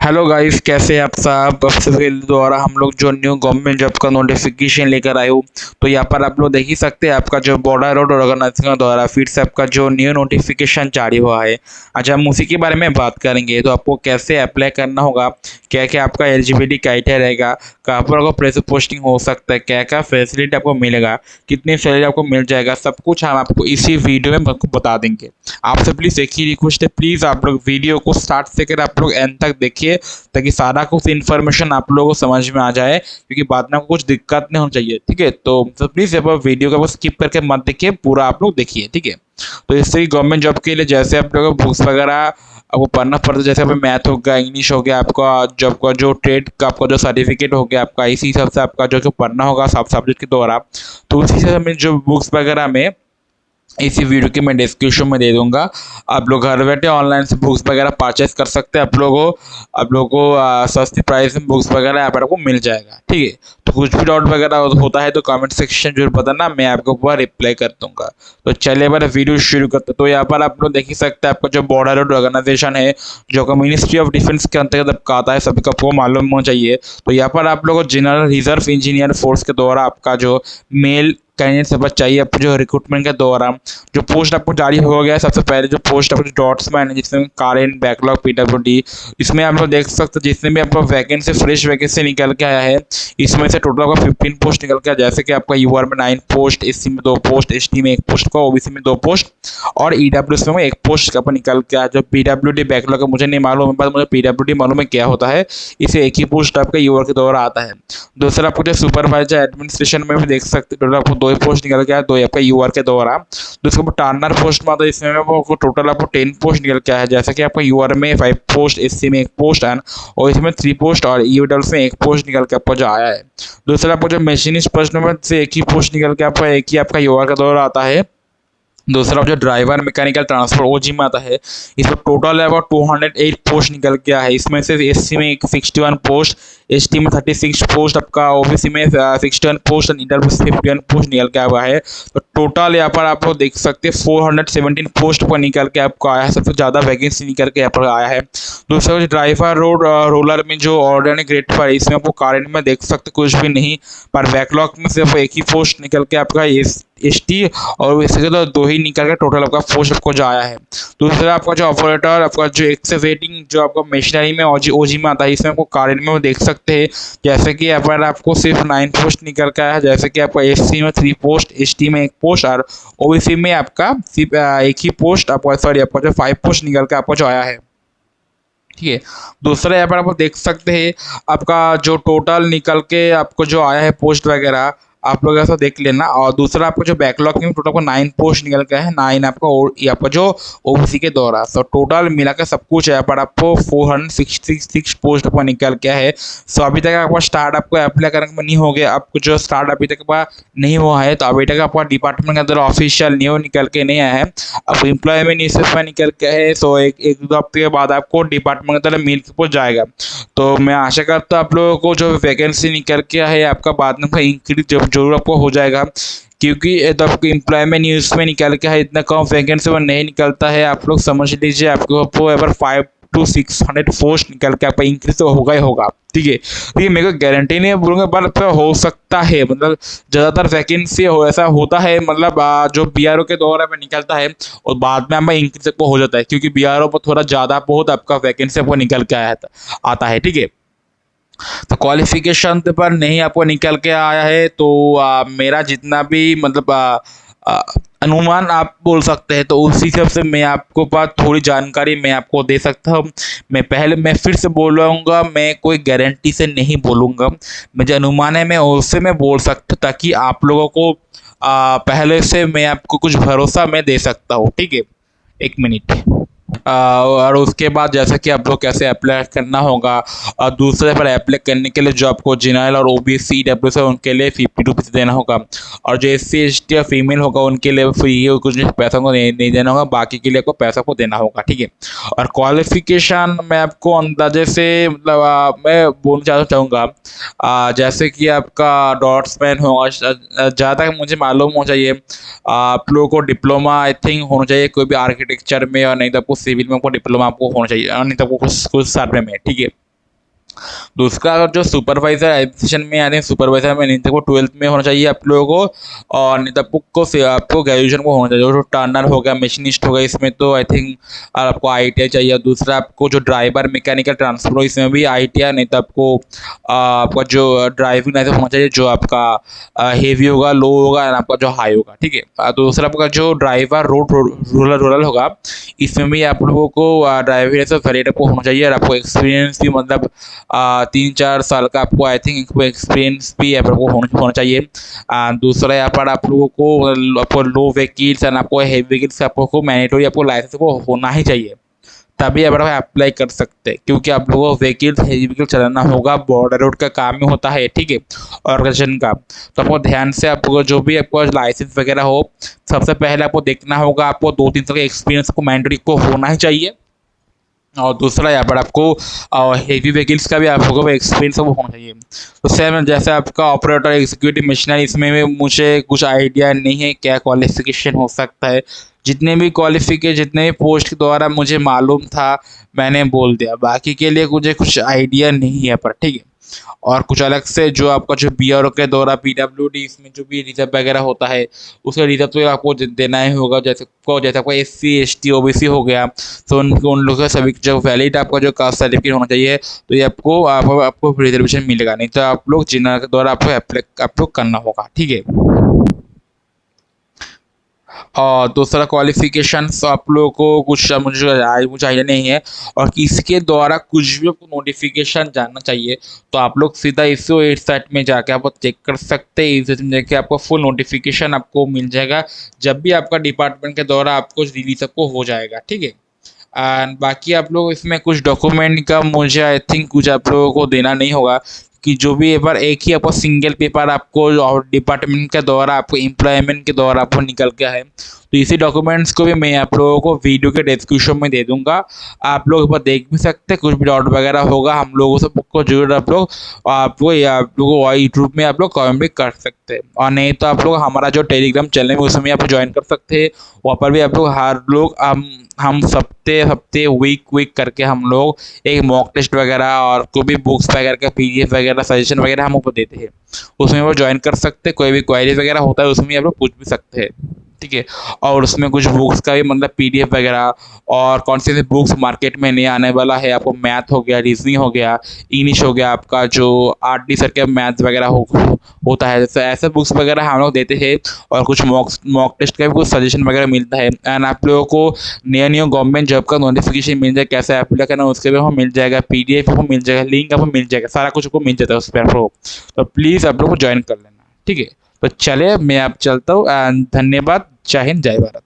Hello guys, कैसे हैं आप साहब। अब सबके द्वारा हम लोग जो न्यू गवर्नमेंट जॉब का नोटिफिकेशन लेकर आए हो, तो यहाँ पर आप लोग देख ही सकते हैं आपका जो बॉर्डर रोड ऑर्गेनाइजेशन द्वारा फिर से आपका जो न्यू नोटिफिकेशन जारी हुआ है। आज हम उसी के बारे में बात करेंगे। तो आपको कैसे अप्लाई करना होगा, क्या क्या आपका एलिजिबिलिटी क्राइटेरिया रहेगा, कहाँ पर आपको प्लेस पोस्टिंग हो सकता है, क्या क्या फैसिलिटी आपको मिलेगा, कितनी सैलरी आपको मिल जाएगा, सब कुछ हम आपको इसी वीडियो में आपको बता देंगे। आपसे प्लीज़ एक ही रिक्वेस्ट है, प्लीज़ आप लोग वीडियो को स्टार्ट से कर आप लोग एंड तक देखिए, ताकि सारा कुछ इन्फॉर्मेशन आप लोगों को समझ में आ जाए, क्योंकि बाद में आपको कुछ दिक्कत नहीं होनी चाहिए। ठीक है, तो प्लीज़ आप वीडियो को स्किप करके मत देखिए, पूरा आप लोग देखिए। ठीक है, तो इससे गवर्नमेंट जॉब के लिए जैसे आप लोगों को बुक्स वगैरह आपको पढ़ना पड़ता है, जैसे मैथ हो गया, इंग्लिश हो गया, आपका जॉब का जो ट्रेड का आपका जो सर्टिफिकेट हो गया आपका, इसी हिसाब से आपका जो पढ़ना होगा सब सब्जेक्ट के द्वारा। तो उसी हिसाब में जो बुक्स वगैरह में इसी वीडियो की मैं डिस्क्रिप्शन में दे दूंगा। आप लोग घर बैठे ऑनलाइन से बुक्स वगैरह परचेस कर सकते हैं। आप लोगों को सस्ती प्राइस में बुक्स वगैरह यहाँ पर आपको मिल जाएगा। ठीक है, तो कुछ भी डाउट वगैरह होता है तो कमेंट सेक्शन जरूर बताना, मैं आपको पूरा रिप्लाई कर दूंगा। तो चलिए बार वीडियो शुरू करते। तो यहाँ पर आप लोग देख ही सकते हैं आपका जो बॉर्डर रोड ऑर्गेनाइजेशन है, जो कि मिनिस्ट्री ऑफ डिफेंस के अंतर्गत आता है, सभी को आपको मालूम होना चाहिए। तो यहाँ पर आप लोगों को जनरल रिजर्व इंजीनियर फोर्स के द्वारा आपका जो मेल कैंडिडेट सब चाहिए, आपको जो रिक्रूटमेंट के दौरान जो पोस्ट आपको जारी हो गया है, सबसे पहले जो पोस्ट आपको डॉट्समैन है, जिसमें करेंट बैकलॉग पीडब्ल्यूडी, इसमें आप लोग देख सकते हैं जितने भी आपका वैकेंसी फ्रेश वैकेंसी निकल के आया है, इसमें से टोटल आपका 15 पोस्ट निकल के आया। जैसे कि आपका यूआर में 9 पोस्ट, एससी में 2 पोस्ट, एसटी में 1 पोस्ट का, ओबीसी में 2 पोस्ट और ईडब्ल्यूएस में 1 पोस्ट का निकल के आया। जो पीडब्ल्यूडी बैकलॉग का मुझे नहीं मालूम है, पर मुझे पीडब्ल्यूडी मालूम है क्या होता है। इसे एक ही पोस्ट आपका यूआर के द्वारा आता है। दूसरा आपको जो सुपरवाइजर एडमिनिस्ट्रेशन में भी देख सकते हैं, टोटल आपको 2 पोस्ट निकल के आया, 2 आपका यूआर के द्वारा। दूसरा टर्नर पोस्ट में आता है, इसमें आपको टोटल आपको 10 पोस्ट निकल के आया है। जैसे कि आपका यूआर में 5 पोस्ट, एससी में 1 पोस्ट और इसमें 3 पोस्ट और ईडब्ल्यूएस में 1 पोस्ट निकल के आपको जो आया है। दूसरा आपको जो मशीनिस्ट पोस्ट में से 1 ही पोस्ट निकल के आपका एक ही आपका यूआर का द्वारा आता है। दूसरा जो ड्राइवर मैकेनिकल ट्रांसपोर्ट ओजी में आता है, इसमें टोटल है अबाउट 208 पोस्ट निकल के आया है। इसमें से एससी में 61 पोस्ट, एसटी में 36 पोस्ट, आपका ओबीसी में 61 पोस्ट और ईडब्ल्यूएस 51 पोस्ट निकल के आया है। तो टोटल यहाँ पर आप लोग देख सकते हैं 417 पोस्ट पर निकल के आपको आया है। सबसे ज़्यादा वैकेंसी निकल के यहाँ पर आया है। दूसरा जो ड्राइवर रोलर में जो ऑर्डिनरी ग्रेड पर, इसमें आपको कारण में देख सकते कुछ भी नहीं, पर बैकलॉग में सिर्फ एक ही पोस्ट निकल के आपका एसटी और इसके तो 2 ही निकल के टोटल आपका पोस्ट आपको जो आया है। दूसरा आपका जो ऑपरेटर, आपका जो एक्सकेवेटिंग जो आपका मशीनरी में ओजी में आता है, इसमें आपको कारण में देख सकते हैं। जैसे कि यहाँ पर आपको सिर्फ 9 पोस्ट निकल के आया है। जैसे कि आपका एससी में 3 पोस्ट, एसटी में 1 पोस्ट और ओबीसी में आपका सिर्फ 1 ही पोस्ट, आपका आपका जो 5 पोस्ट निकल के आपको जो आया है। ठीक है, दूसरा यहाँ पर आप देख सकते हैं आपका जो टोटल निकल के आपको जो आया है पोस्ट वगैरह, आप लोग ऐसा देख लेना। और दूसरा आपको जो बैकलॉग में टोटल आपको 9 पोस्ट निकल के है, 9 आपका जो ओबीसी के द्वारा। तो टोटल मिला के सब कुछ यहाँ पर आपको 466 पोस्ट पर निकल के है। सो अभी तक आपका स्टार्ट आपको अप्लाई करने में नहीं हो गया, आपको जो स्टार्ट अभी तक नहीं हुआ है, तो अभी तक आपका डिपार्टमेंट के अंदर ऑफिशियल न्यू निकल के नहीं आया है। अब एम्प्लॉयमेंट न्यूज़ में निकल के है, सो एक 2 हफ्ते के बाद आपको डिपार्टमेंट के अंदर मिल के पहुँच जाएगा। तो मैं आशा करता हूँ आप लोगों को जो वैकेंसी निकल के है आपका बाद में इंक्रीज जरूर आपको हो जाएगा, क्योंकि तो आपको एम्प्लॉयमेंट न्यूज़ में निकल के है इतना कम वैकेंसी में नहीं निकलता है। आप लोग समझ लीजिए आपको अगर 5 to 600 पोस्ट निकल के आपका इंक्रीज तो होगा ही होगा। ठीक है, देखिए मेरे को गारंटी नहीं बोलूँगा, पर हो सकता है, मतलब ज़्यादातर वैकेंसी ऐसा होता है, मतलब जो बीआरओ के दौरान में निकलता है और बाद में हमें इंक्रीज आपको हो जाता है, क्योंकि बीआरओ पर थोड़ा ज़्यादा बहुत आपका वैकेंसी आपको निकल के आता है। ठीक है, तो क्वालिफिकेशन पर नहीं आपको निकल के आया है, तो मेरा जितना भी मतलब अनुमान आप बोल सकते हैं, तो उसी हिसाब से मैं आपको पास थोड़ी जानकारी मैं आपको दे सकता हूँ। मैं फिर से बोल रहा मैं कोई गारंटी से नहीं बोलूँगा, मुझे अनुमान है मैं उससे मैं बोल सकता हूँ, ताकि आप लोगों को पहले से मैं आपको कुछ भरोसा मैं दे सकता हूँ। ठीक है, 1 मिनट। और उसके बाद जैसा कि आप लोग कैसे अप्लाई करना होगा, और दूसरे पर अप्लाई करने के लिए जो आपको जनरल और ओबीसी ईडब्ल्यूएस है उनके लिए 50 रुपीज़ देना होगा, और जो एससी एसटी या फीमेल होगा उनके लिए फ्री है, कुछ पैसा को नहीं देना होगा, बाकी के लिए आपको पैसा को देना होगा। ठीक है, और क्वालिफिकेशन मैं आपको अंदाजे से मतलब मैं बोलना चाहूँगा, जैसे कि आपका डॉट्समैन होगा, जहाँ तक मुझे मालूम हो चाहिए आप लोगों को डिप्लोमा आई थिंक होना चाहिए कोई भी आर्किटेक्चर में, और नहीं तो आपको सिविल में आपको डिप्लोमा आपको होना चाहिए, और नहीं तो आपको कुछ सर्वे में। ठीक है, दूसरा अगर जो सुपरवाइजर एडमिशन में आते हैं, सुपरवाइजर में नहीं तो वो 12th में होना चाहिए आप लोगों को, और नहीं तो आपको ग्रेजुएशन को होना चाहिए। जो टर्नर हो गया, मशीनिस्ट हो गया, इसमें तो आई थिंक आपको ITI चाहिए। दूसरा आपको जो ड्राइवर मैकेनिकल ट्रांसपोर्ट हो, इसमें भी ITI, नहीं तो आपका जो ड्राइविंग लाइसेंस होना चाहिए, जो आपका हेवी होगा, लो होगा, और आपका जो हाई होगा, ठीक है। दूसरा आपका जो ड्राइवर रोड रूरल होगा, इसमें भी आप लोगों को ड्राइविंग लाइसेंस वैलिड आपको होना चाहिए, और आपको एक्सपीरियंस भी मतलब 3-4 साल का आपको आई थिंक एक्सपीरियंस भी आपको होना चाहिए। दूसरा यहाँ पर आप लोगों को आपको लो व्हीकल्स एंड आपको हेवी व्हीकल्स आपको मैंडेटरी आपको लाइसेंस को होना ही चाहिए, तभी आप अप्लाई कर सकते हैं, क्योंकि आप लोगों को व्हीकल हेवी व्हीकल चलाना होगा। बॉर्डर रोड का काम ही होता है, ठीक है, ऑर्गेनाइजेशन का। तो आपको ध्यान से आपको जो भी आपको लाइसेंस वगैरह हो, सबसे पहले आपको देखना होगा, आपको 2-3 साल का एक्सपीरियंस को मैंडेटरी को होना ही चाहिए। और दूसरा यहाँ पर आपको हेवी व्हीकल्स का भी आप लोगों को एक्सपीरियंस वो होना चाहिए। तो सेम जैसे आपका ऑपरेटर एग्जीक्यूटिव मशीनरी, इसमें भी मुझे कुछ आइडिया नहीं है क्या क्वालिफिकेशन हो सकता है। जितने भी पोस्ट के द्वारा मुझे मालूम था मैंने बोल दिया, बाकी के लिए मुझे कुछ आइडिया नहीं है पर, ठीक है। और कुछ अलग से जो आपका जो BRO के द्वारा PWD, इसमें जो भी रिजर्व वगैरह होता है, उसका रिजर्व तो आपको देना ही होगा। जैसे आपका SC ST OBC हो गया, तो उन लोगों का सभी जो वैलिड आपका जो कास्ट सर्टिफिकेट होना चाहिए, तो ये आपको रिजर्वेशन मिलेगा, नहीं तो आप लोग जिनके के द्वारा आपको करना होगा, ठीक है। और दूसरा क्वालिफिकेशंस आप लोगों को कुछ मुझे आइडिया नहीं है, और किसके द्वारा कुछ भी आपको नोटिफिकेशन जानना चाहिए, तो आप लोग सीधा ISSO साइट में जाके आप चेक कर सकते हैं। ISSO में जाके आपको फुल नोटिफिकेशन आपको मिल जाएगा, जब भी आपका डिपार्टमेंट के द्वारा आपको रिलीज आपको हो जाएगा, ठीक है। एंड बाकी आप लोग इसमें कुछ डॉक्यूमेंट का मुझे आई थिंक कुछ आप लोगों को देना नहीं होगा, कि जो भी पेपर एक ही आपको सिंगल पेपर आपको डिपार्टमेंट के द्वारा आपको एम्प्लॉयमेंट के द्वारा आपको निकल गया है, तो इसी डॉक्यूमेंट्स को भी मैं आप लोगों को वीडियो के डिस्क्रिप्शन में दे दूंगा। आप लोग ऊपर देख भी सकते हैं, कुछ भी डाउट वगैरह होगा हम लोगों से को जरूर आप लोग यूट्यूब में आप लोग कमेंट भी कर सकते हैं, और नहीं तो आप लोग हमारा जो टेलीग्राम चैनल है उसमें आप ज्वाइन कर सकते हैं। वहाँ पर भी आप लोग हर लोग हम हफ्ते वीक करके हम लोग एक मॉक टेस्ट वगैरह और कोई भी बुक्स वगैरह का PDF वगैरह सजेशन वगैरह हम ऊपर देते हैं, उसमें वो ज्वाइन कर सकते हैं। कोई भी क्वेरी वगैरह होता है उसमें आप लोग पूछ भी सकते हैं, ठीक है। और उसमें कुछ बुक्स का भी मतलब PDF वगैरह, और कौन से बुक्स मार्केट में नहीं आने वाला है, आपको मैथ हो गया, रीजनिंग हो गया, इंग्लिश हो गया, आपका जो RD सर के मैथ वगैरह होता है, जैसे ऐसे बुक्स वगैरह हम लोग देते हैं। और कुछ मॉक टेस्ट का भी कुछ सजेशन वगैरह मिलता है। एंड आप लोगों को न्यू गवर्नमेंट जॉब का नोटिफिकेशन मिल जाए, कैसे अप्लाई करना उसके भी आपको मिल जाएगा, PDF आपको मिल जाएगा, लिंक आपको मिल जाएगा, सारा कुछ आपको मिल जाता है उस पर आप लोग। तो प्लीज़ आप लोग को ज्वाइन कर लेना, ठीक है। तो चले मैं आप चलता हूँ, धन्यवाद। जय हिंद, जय भारत।